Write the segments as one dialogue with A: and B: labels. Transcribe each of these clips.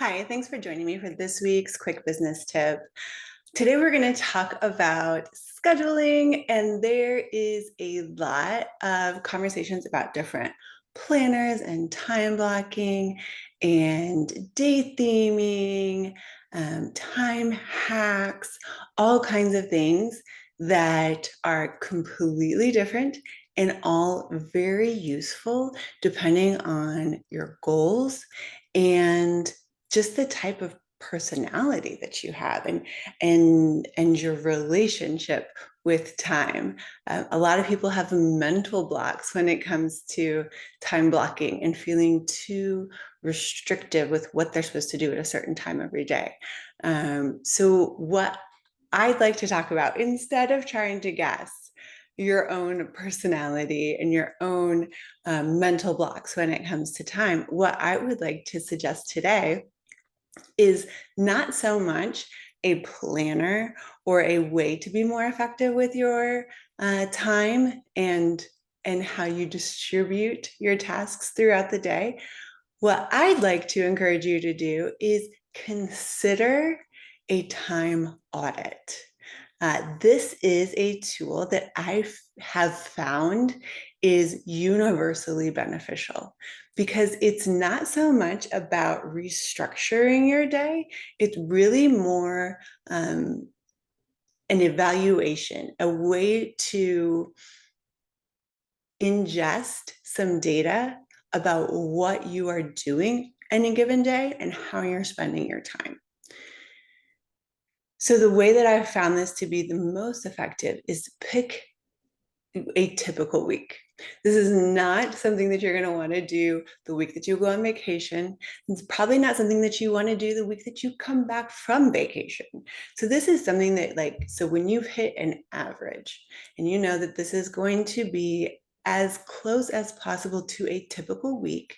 A: Hi, thanks for joining me for this week's quick business tip. Today we're going to talk about scheduling, and there is a lot of conversations about different planners and time blocking and day theming, time hacks, all kinds of things that are completely different and all very useful depending on your goals and just the type of personality that you have and your relationship with time. A lot of people have mental blocks when it comes to time blocking and feeling too restrictive with what they're supposed to do at a certain time every day. So what I'd like to talk about, instead of trying to guess your own personality and your own mental blocks when it comes to time, what I would like to suggest today is not so much a planner or a way to be more effective with your time and how you distribute your tasks throughout the day. What I'd like to encourage you to do is consider a time audit. This is a tool that I have found is universally beneficial because it's not so much about restructuring your day. It's really more an evaluation, a way to ingest some data about what you are doing in a given day and how you're spending your time. So the way that I've found this to be the most effective is to pick a typical week. This is not something that you're going to want to do the week that you go on vacation. It's probably not something that you want to do the week that you come back from vacation. So this is something that, so when you've hit an average and you know that this is going to be as close as possible to a typical week,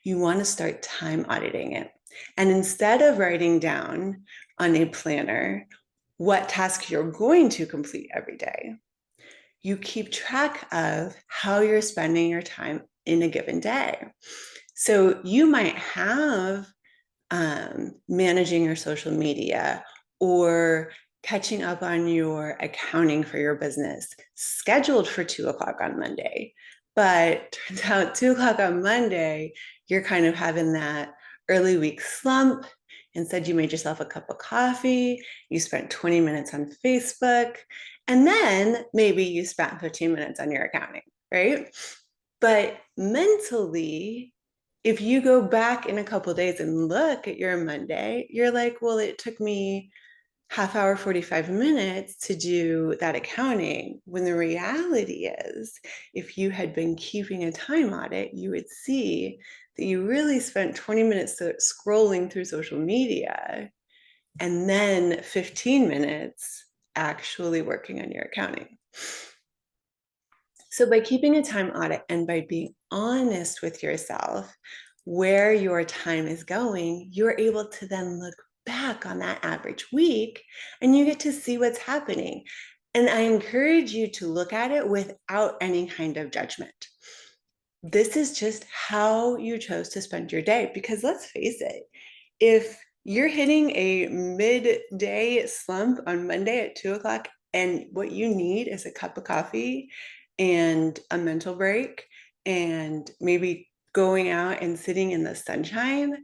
A: you want to start time auditing it. And instead of writing down on a planner what tasks you're going to complete every day, you keep track of how you're spending your time in a given day. So you might have managing your social media or catching up on your accounting for your business scheduled for 2 o'clock on Monday. But turns out 2 o'clock on Monday, you're kind of having that early week slump. Instead, you made yourself a cup of coffee, you spent 20 minutes on Facebook, and then maybe you spent 15 minutes on your accounting, right? But mentally, if you go back in a couple of days and look at your Monday, you're like, well, it took me half hour, 45 minutes to do that accounting. When the reality is, if you had been keeping a time audit, you would see that you really spent 20 minutes scrolling through social media and then 15 minutes actually working on your accounting. So by keeping a time audit and by being honest with yourself where your time is going, you're able to then look back on that average week and you get to see what's happening. And I encourage you to look at it without any kind of judgment. This is just how you chose to spend your day, because let's face it, if you're hitting a midday slump on Monday at 2 o'clock and what you need is a cup of coffee and a mental break and maybe going out and sitting in the sunshine,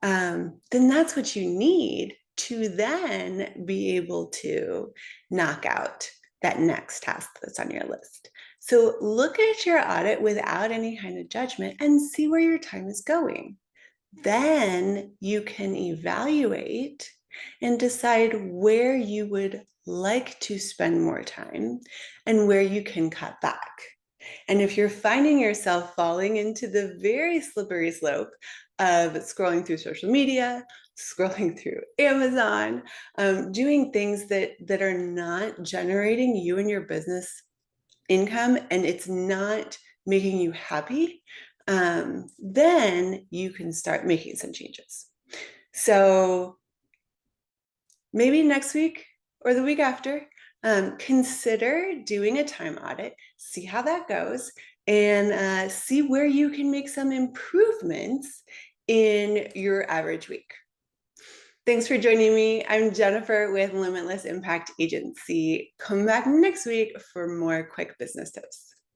A: then that's what you need to then be able to knock out that next task that's on your list. So look at your audit without any kind of judgment and see where your time is going. Then you can evaluate and decide where you would like to spend more time and where you can cut back. And if you're finding yourself falling into the very slippery slope of scrolling through social media, scrolling through Amazon, doing things that are not generating you and your business income, and it's not making you happy, then you can start making some changes. So maybe next week or the week after, consider doing a time audit, see how that goes, and see where you can make some improvements in your average week. Thanks for joining me. I'm Jennifer with Limitless Impact Agency. Come back next week for more quick business tips.